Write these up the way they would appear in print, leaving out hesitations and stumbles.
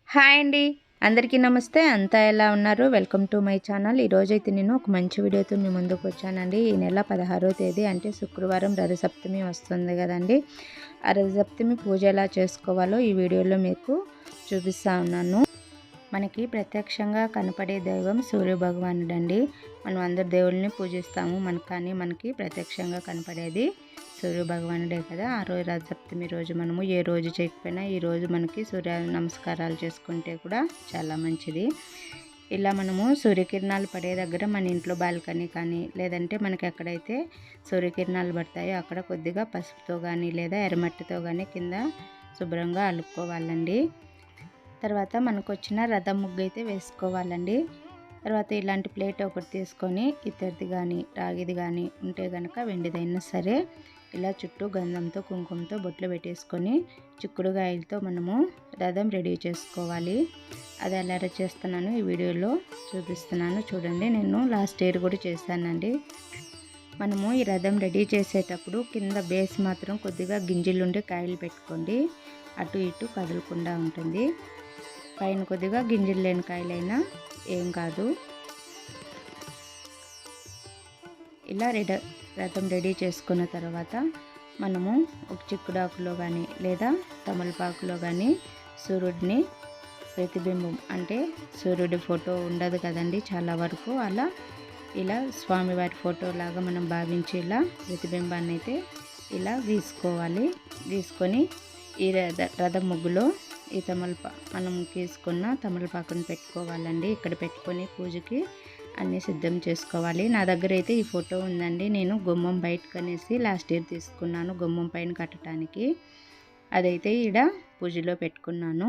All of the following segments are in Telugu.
హాయ్ అండి, అందరికీ నమస్తే. అంతా ఎలా ఉన్నారు? Welcome to my channel. ఈరోజైతే నేను ఒక మంచి వీడియోతో మీ ముందుకు వచ్చానండి. ఈ నెల 16వ తేదీ అంటే శుక్రవారం రథసప్తమి వస్తుంది కదండి. ఆ రథసప్తమి పూజ ఎలా చేసుకోవాలో ఈ వీడియోలో మీకు చూపిస్తా ఉన్నాను. మనకి ప్రత్యక్షంగా కనపడే దైవం సూర్య భగవానుడండి. మనం అందరు దేవుళ్ళని పూజిస్తాము, మనకి ప్రత్యక్షంగా కనపడేది సూర్య భగవానుడే కదా. ఆ రోజు రథసప్తమి రోజు మనము ఏ రోజు చేయకపోయినా ఈ రోజు మనకి సూర్య నమస్కారాలు చేసుకుంటే కూడా చాలా మంచిది. ఇలా మనము సూర్యకిరణాలు పడే దగ్గర మన ఇంట్లో బాల్కనీ కానీ లేదంటే మనకి ఎక్కడైతే సూర్యకిరణాలు పడతాయో అక్కడ కొద్దిగా పసుపుతో కానీ లేదా ఎర్రమట్టితో కానీ కింద శుభ్రంగా అలుక్కోవాలండి. తర్వాత మనకు వచ్చిన రథం ముగ్గు అయితే వేసుకోవాలండి. తర్వాత ఇలాంటి ప్లేట్ ఒకటి తీసుకొని ఇత్తడిది కానీ రాగిది కానీ ఉంటే కనుక వెండిదైనా సరే ఇలా చుట్టూ గంధంతో కుంకుమతో బొట్లు పెట్టేసుకొని చిక్కుడుగాయలతో మనము రథం రెడీ చేసుకోవాలి. అది ఎలా చేస్తున్నాను ఈ వీడియోలో చూపిస్తున్నాను చూడండి. నేను లాస్ట్ ఇయర్ కూడా చేశానండి. మనము ఈ రథం రెడీ చేసేటప్పుడు కింద బేస్ మాత్రం కొద్దిగా గింజలుండి కాయలు పెట్టుకోండి, అటు ఇటు కదలకుండా ఉంటుంది. పైన కొద్దిగా గింజలు లేని కాయలైనా ఏం కాదు. ఇలా రథం రెడీ చేసుకున్న తర్వాత మనము ఒక చిక్కుడాకులో కానీ లేదా తమలపాకులో కానీ సూర్యుడిని ప్రతిబింబం అంటే సూర్యుడి ఫోటో ఉండదు కదండి చాలా వరకు, అలా ఇలా స్వామివారి ఫోటో లాగా మనం భావించి ఇలా ప్రతిబింబాన్ని అయితే ఇలా గీసుకోవాలి. గీసుకొని ఈ రథం ముగ్గులో ఈ మనం తీసుకున్న తమలపాకును పెట్టుకోవాలండి. ఇక్కడ పెట్టుకొని పూజకి అన్నీ సిద్ధం చేసుకోవాలి. నా దగ్గర అయితే ఈ ఫోటో ఉందండి. నేను గుమ్మం బయటకు అనేసి లాస్ట్ ఇయర్ తీసుకున్నాను గుమ్మం పైన కట్టడానికి. అదైతే ఈడ పూజలో పెట్టుకున్నాను.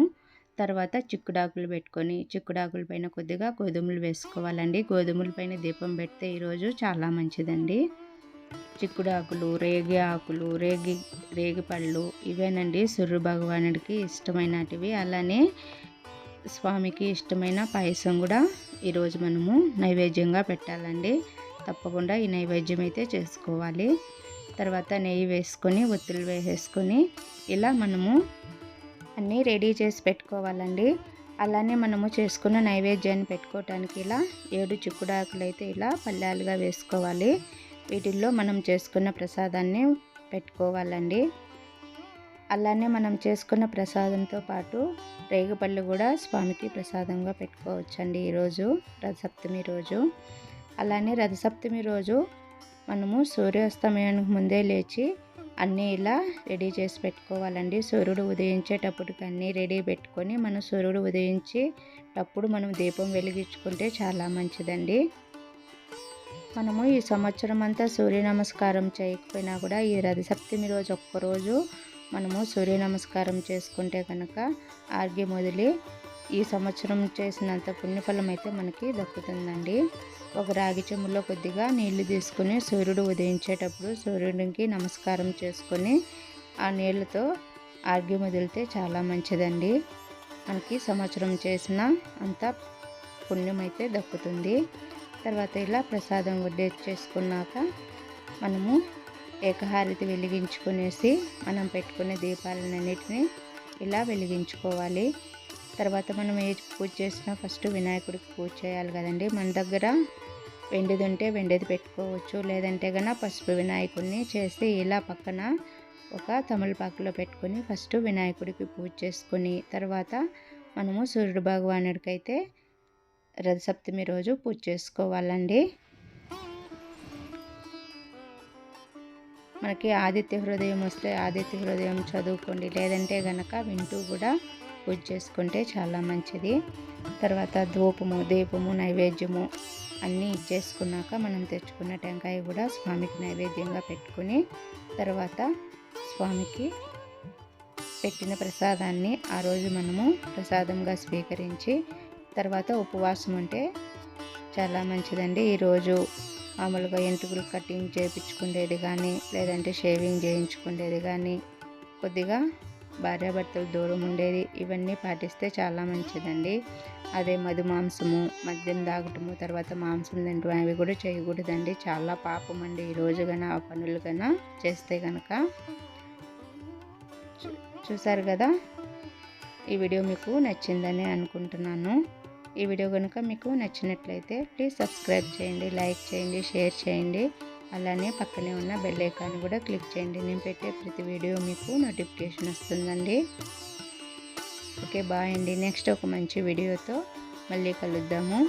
తర్వాత చిక్కుడాకులు పెట్టుకొని చిక్కుడాకుల పైన కొద్దిగా గోధుమలు వేసుకోవాలండి. గోధుమల పైన దీపం పెడితే ఈరోజు చాలా మంచిదండి. చిక్కుడాకులు, రేగి ఆకులు, రేగి పళ్ళు ఇవేనండి సూర్య భగవానుడికి ఇష్టమైనటివి. అలానే స్వామికి ఇష్టమైన పాయసం కూడా ఈరోజు మనము నైవేద్యంగా పెట్టాలండి. తప్పకుండా ఈ నైవేద్యం అయితే చేసుకోవాలి. తర్వాత నెయ్యి వేసుకొని ఒత్తులు వేసేసుకొని ఇలా మనము అన్నీ రెడీ చేసి పెట్టుకోవాలండి. అలానే మనము చేసుకున్న నైవేద్యాన్ని పెట్టుకోవటానికి ఇలా 7 చిక్కుడాకులు అయితే ఇలా పళ్ళాలుగా వేసుకోవాలి. వీటిల్లో మనం చేసుకున్న ప్రసాదాన్ని పెట్టుకోవాలండి. అలానే మనం చేసుకున్న ప్రసాదంతో పాటు రేగిపళ్ళు కూడా స్వామికి ప్రసాదంగా పెట్టుకోవచ్చండి ఈరోజు రథసప్తమి రోజు. అలానే రథసప్తమి రోజు మనము సూర్యాస్తమయానికి ముందే లేచి అన్నీ ఇలా రెడీ చేసి పెట్టుకోవాలండి. సూర్యుడు ఉదయించేటప్పటికి అన్నీ రెడీ పెట్టుకొని మనం సూర్యుడు ఉదయించేటప్పుడు మనం దీపం వెలిగించుకుంటే చాలా మంచిదండి. మనము ఈ సంవత్సరం అంతా సూర్య నమస్కారం చేయకపోయినా కూడా ఈ రథసప్తమి రోజు ఒక్కరోజు మనము సూర్య నమస్కారం చేసుకుంటే కనుక ఆర్గ్యం వదిలి ఈ సంవత్సరం చేసినంత పుణ్యఫలం అయితే మనకి దక్కుతుందండి. ఒక రాగి చెంబులో కొద్దిగా నీళ్లు తీసుకుని సూర్యుడు ఉదయించేటప్పుడు సూర్యుడికి నమస్కారం చేసుకొని ఆ నీళ్ళతో ఆర్గ్యం వదిలితే చాలా మంచిదండి. మనకి సంవత్సరం చేసిన అంత పుణ్యం అయితే దక్కుతుంది. తర్వాత ఇలా ప్రసాదం వడ్డించేసుకున్నాక మనము ఏకహారతి వెలిగించుకునేసి మనం పెట్టుకునే దీపాలన్నిటిని ఇలా వెలిగించుకోవాలి. తర్వాత మనం ఏ పూజ చేసినా ఫస్ట్ వినాయకుడికి పూజ చేయాలి కదండి. మన దగ్గర వెండిది ఉంటే వెండిది పెట్టుకోవచ్చు, లేదంటే కన్నా పసుపు వినాయకుడిని చేసి ఇలా పక్కన ఒక తమలపాకులో పెట్టుకొని ఫస్ట్ వినాయకుడికి పూజ చేసుకొని తర్వాత మనము సూర్యుడు భగవానుడికి అయితే రథసప్తమి రోజు పూజ చేసుకోవాలండి. మనకి ఆదిత్య హృదయం వస్తే ఆదిత్య హృదయం చదువుకోండి, లేదంటే గనక వింటూ కూడా పూజ చేసుకుంటే చాలా మంచిది. తర్వాత ధూపము, దీపము, నైవేద్యము అన్నీ ఇచ్చేసుకున్నాక మనం తెచ్చుకున్న టెంకాయ కూడా స్వామికి నైవేద్యంగా పెట్టుకుని తర్వాత స్వామికి పెట్టిన ప్రసాదాన్ని ఆ రోజు మనము ప్రసాదంగా స్వీకరించి తర్వాత ఉపవాసం ఉంటే చాలా మంచిదండి. ఈరోజు మామూలుగా ఎంట్రుకలు కటింగ్ చేయించుకునేది కానీ లేదంటే షేవింగ్ చేయించుకునేది కానీ కొద్దిగా భార్యాభర్తలు దూరం ఉండేది ఇవన్నీ పాటిస్తే చాలా మంచిదండి. అదే మాంసము, మద్యం తాగటము, తర్వాత మాంసం తినటం అవి కూడా చేయకూడదండి. చాలా పాపం అండి ఈరోజు కన్నా ఆ పనులు కన్నా చేస్తే కనుక. చూసారు కదా ఈ వీడియో మీకు నచ్చిందని అనుకుంటున్నాను. ఈ వీడియో కనుక మీకు నచ్చినట్లయితే ప్లీజ్ సబ్స్క్రైబ్ చేయండి, లైక్ చేయండి, షేర్ చేయండి. అలానే పక్కనే ఉన్న బెల్ ఐకాన్ కూడా క్లిక్ చేయండి. నేను పెట్టే ప్రతి వీడియో మీకు నోటిఫికేషన్ వస్తుందండి. ఓకే, బాయ్ అండి. నెక్స్ట్ ఒక మంచి వీడియోతో మళ్ళీ కలుద్దాము.